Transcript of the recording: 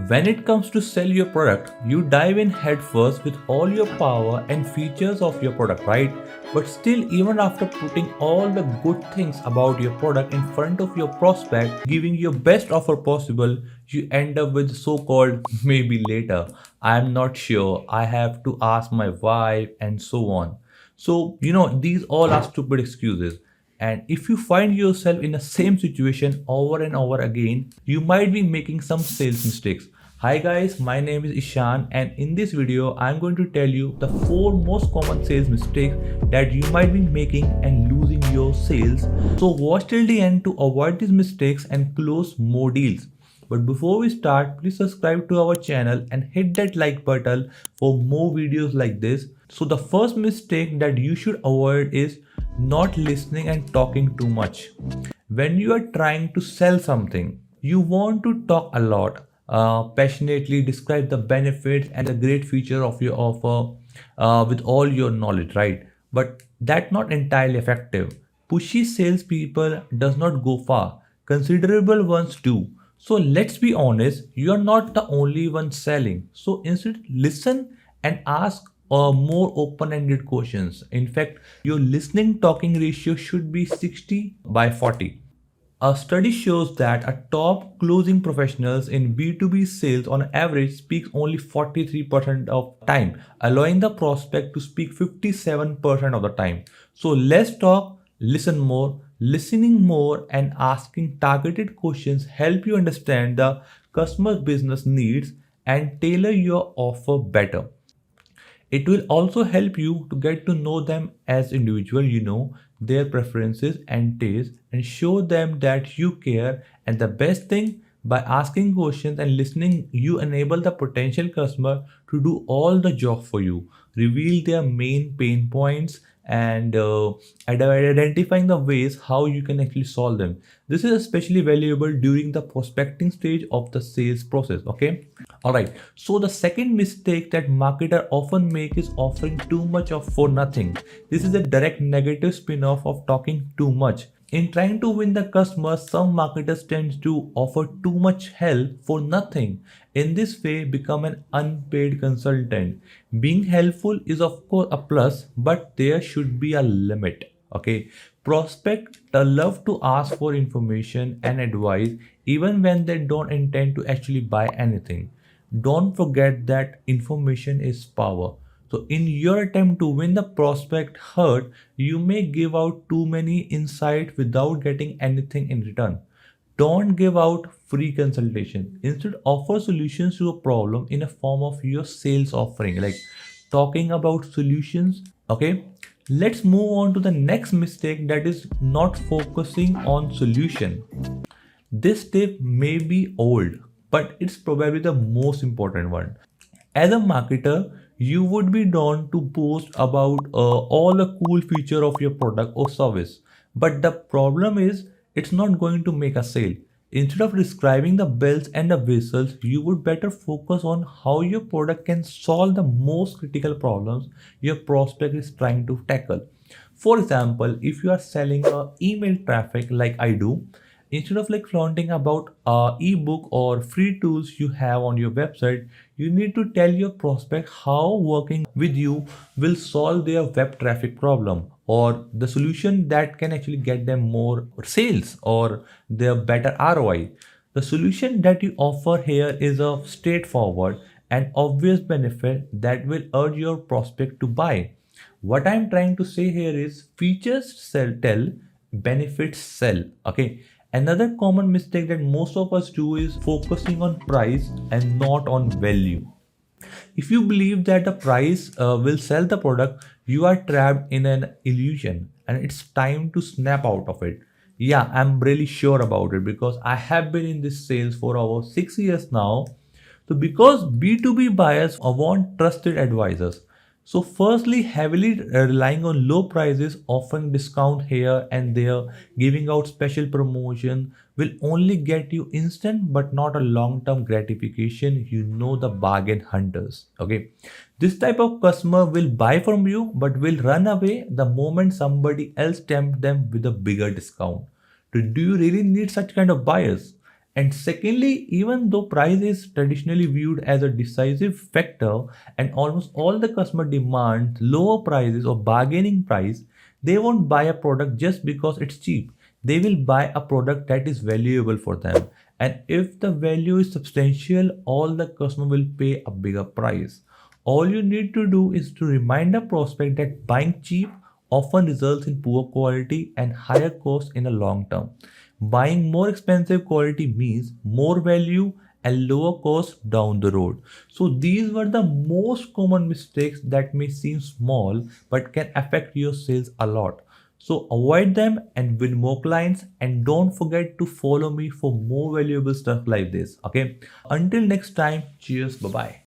When it comes to sell your product, you dive in headfirst with all your power and features of your product, right? But still, even after putting all the good things about your product in front of your prospect, giving your best offer possible, you end up with so called maybe later. I'm not sure. I have to ask my wife and so on. So, these all are stupid excuses. And if you find yourself in the same situation over and over again, you might be making some sales mistakes. Hi guys, my name is Ishan, and in this video, I'm going to tell you the 4 most common sales mistakes that you might be making and losing your sales. So watch till the end to avoid these mistakes and close more deals. But before we start, please subscribe to our channel and hit that like button for more videos like this. So the first mistake that you should avoid is not listening and talking too much. When you are trying to sell something, you want to talk a lot, passionately describe the benefits and the great feature of your offer with all your knowledge, right? But that's not entirely effective. Pushy salespeople does not go far. Considerable ones do. So let's be honest, you are not the only one selling. So instead, listen and ask more open-ended questions. In fact, your listening talking ratio should be 60/40. A study shows that a top closing professionals in B2B sales on average speaks only 43% of time, allowing the prospect to speak 57% of the time. So less talk, listen more. Listening more and asking targeted questions help you understand the customer's business needs and tailor your offer better. It will also help you to get to know them as individual, their preferences and tastes, and show them that you care. And the best thing, by asking questions and listening, you enable the potential customer to do all the job for you, reveal their main pain points, and identifying the ways how you can actually solve them. This is especially valuable during the prospecting stage of the sales process. Okay. All right. So the second mistake that marketer often make is offering too much of for nothing. This is a direct negative spin-off of talking too much. In trying to win the customer, some marketers tend to offer too much help for nothing. In this way, become an unpaid consultant. Being helpful is of course a plus, but there should be a limit. Okay. Prospects love to ask for information and advice even when they don't intend to actually buy anything. Don't forget that information is power. So, in your attempt to win the prospect heart, you may give out too many insights without getting anything in return. Don't give out free consultation. Instead, offer solutions to a problem in a form of your sales offering, like talking about solutions. Okay, let's move on to the next mistake, that is not focusing on solution. This tip may be old, but it's probably the most important one. As a marketer, you would be drawn to post about all the cool feature of your product or service. But the problem is, it's not going to make a sale. Instead of describing the bells and the whistles, you would better focus on how your product can solve the most critical problems your prospect is trying to tackle. For example, if you are selling email traffic like I do, instead of like flaunting about ebook or free tools you have on your website, you need to tell your prospect how working with you will solve their web traffic problem, or the solution that can actually get them more sales or their better ROI. The solution that you offer here is a straightforward and obvious benefit that will urge your prospect to buy. What I'm trying to say here is features sell tell, benefits sell. Okay. Another common mistake that most of us do is focusing on price and not on value. If you believe that the price will sell the product, you are trapped in an illusion and it's time to snap out of it. Yeah, I'm really sure about it because I have been in this sales for over 6 years now. So, because B2B buyers want trusted advisors. So, firstly, heavily relying on low prices, offering discount here and there, giving out special promotion will only get you instant but not a long-term gratification. The bargain hunters. Okay, this type of customer will buy from you but will run away the moment somebody else tempts them with a bigger discount. So do you really need such kind of buyers? And secondly, even though price is traditionally viewed as a decisive factor and almost all the customer demand lower prices or bargaining price, they won't buy a product just because it's cheap. They will buy a product that is valuable for them. And if the value is substantial, all the customer will pay a bigger price. All you need to do is to remind a prospect that buying cheap often results in poor quality and higher cost in the long term. Buying more expensive quality means more value and lower cost down the road. So these were the most common mistakes that may seem small but can affect your sales a lot. So avoid them and win more clients, and don't forget to follow me for more valuable stuff like this. Okay. Until next time, cheers. Bye bye.